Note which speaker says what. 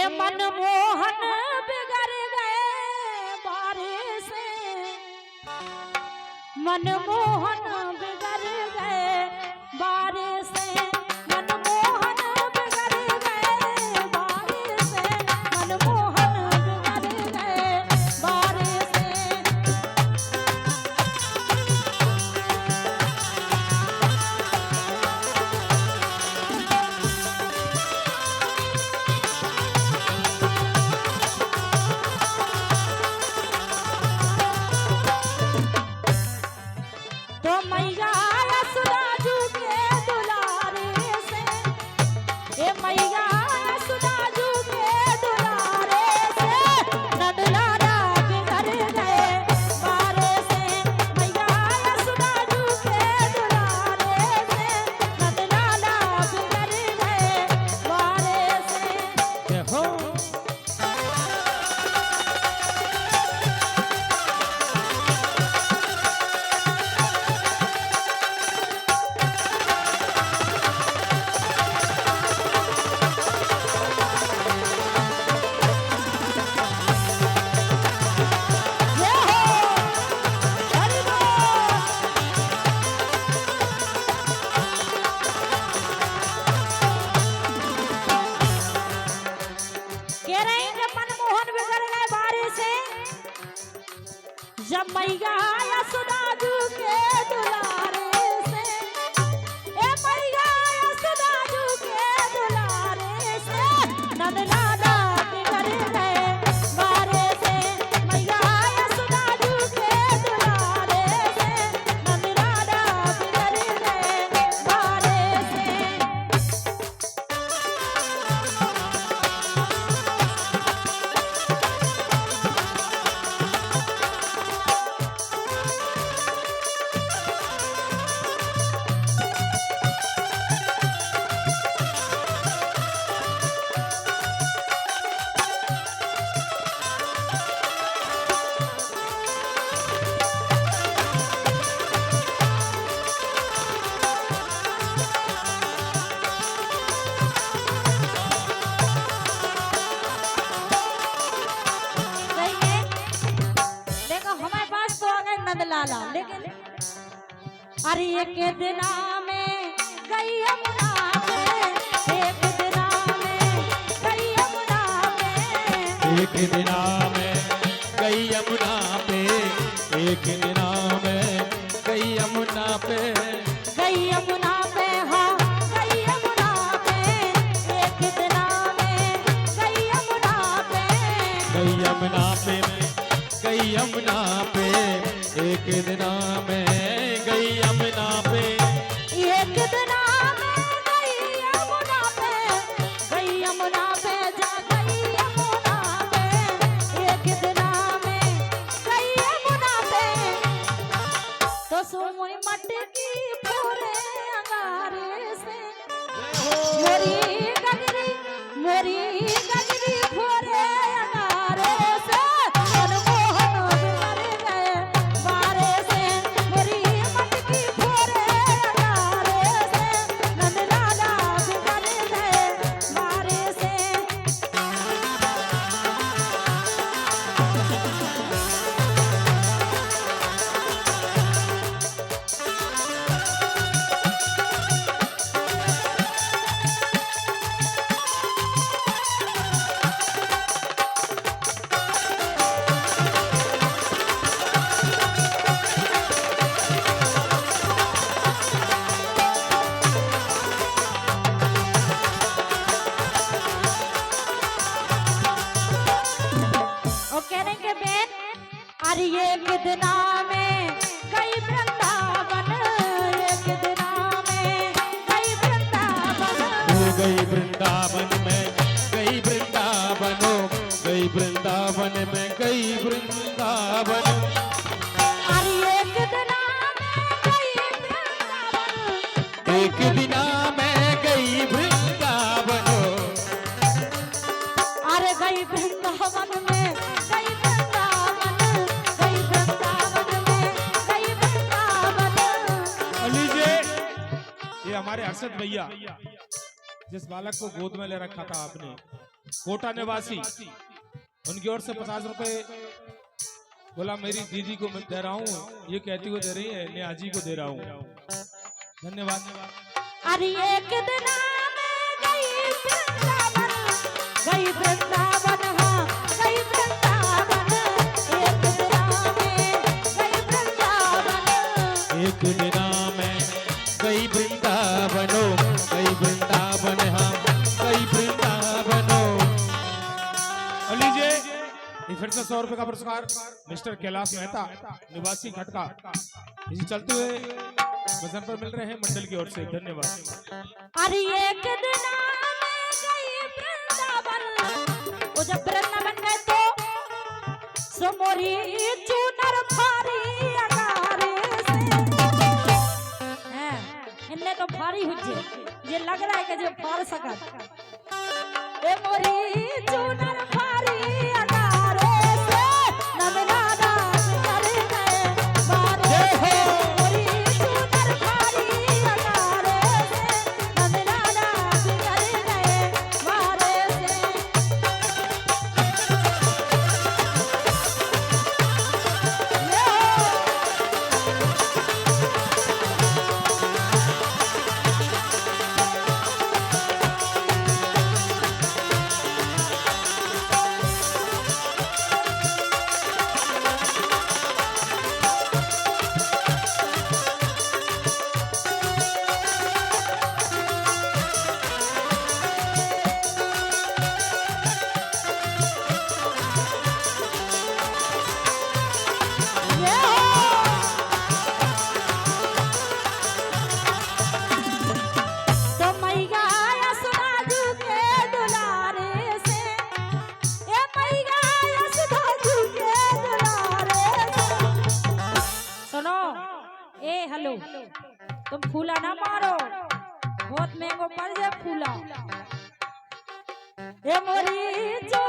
Speaker 1: मनमोहन बिगड़ गए बारिश से, मनमोहन बिगड़ गए बारिश से, मनमोहन बिगड़ गए बारिश से, मनमोहन बिगड़ गए बारिश से। तो मैया सुराजू के दुलारे से, ए मैया सुराजू के दुलारे से, नंदलाला बिगड़ गए बारे से, मैया सुराजू के दुलारे से, नंदलाला बिगड़ गए बारे से।
Speaker 2: देखो
Speaker 1: कह रहे हैं कि मनमोहन बिगड़ गए बारिश से, जब मैया सुदाजू के दुलारे से, ए मैया सुदाजू के दुलारे से, नंदलाला बिगड़ गए बारिश से, मैया सुदाजू के दुलारे से, नंदलाला बिगड़ गए बारिश से। सही है। देखो हमारे पास तो आ गए नंदलाला, लेकिन अरे एक दिना में गई यमुना में, एक दिना में गई यमुना में,
Speaker 2: एक दिना में गई यमुना पे, एक दिना में गई यमुना पे,
Speaker 1: गई यमुना पे, हाँ गई यमुना पे, एक दिना में गई यमुना पे,
Speaker 2: गई यमुना पे, गई यमुना पे, एक दिना में गई यमुना पे,
Speaker 1: एक दिना में गई यमुना पे, गई यमुना पे, जा गई यमुना पे, एक दिना में गई यमुना पे, तो सोई मटकी पूरे अंगारे से, मोरी गगरी पूरे अंगारे से, मनमोहन बिगड़ गए बारे से, मोरी मटकी पूरे अंगारे से, नंदलाला बिगड़ गए बारे से। और कह रहे कि बेन अरे एक दिना में गई वृंदावन, एक दिना में गई वृंदावन,
Speaker 2: हो गई वृंदावन में गई वृंदावन, हो गई वृंदावन में गई वृंदावन,
Speaker 1: अरे एक दिना में गई वृंदावन,
Speaker 2: एक दिना में गई वृंदावन,
Speaker 1: अरे गई वृंदावन में गई वृंदावन, गई वृंदावन में गई वृंदावन।
Speaker 3: लीजिए ये हमारे हर्षद भैया जिस बालक को गोद में ले रखा था आपने, कोटा निवासी, उनकी ओर से 50 रुपए बोला मेरी दीदी को मैं दे रहा हूँ, ये कहती हुई दे रही है, नियाजी को दे रहा हूँ। धन्यवाद।
Speaker 1: अरे एक दिन मैं गई वृंदावन, हाँ गई वृंदावन, एक दिन मैं गई वृंदावन।
Speaker 2: एक दिन मैं गई वृंदावनो, गई वृंदावन, हाँ गई वृंदावनो।
Speaker 3: और लीजिए ये फिर से 100 रुपए का पुरस्कार मिस्टर कैलाश मेहता निवासी खटका, इसी चलते हुए वजन पर मिल रहे हैं मंडल की ओर से। धन्यवाद।
Speaker 1: अरे एक दिन मैं गई वृंदावन, वो जब वृंदावन गए तो समोरी चूनर भारी अगारे से हैं, इनने तो भारी हुज्जे, ये लग रहा है कि जो फाड़ सकत ए मोरी चूनर भारी अगारे से नमना दास कर गए बारे से। मोरी चूनर भारी अगारे से नमना दास कर गए बारे से। हेलो, तुम फूला ना मारो, बहुत महंगो पड़ जाए फूला। ए मोरी जो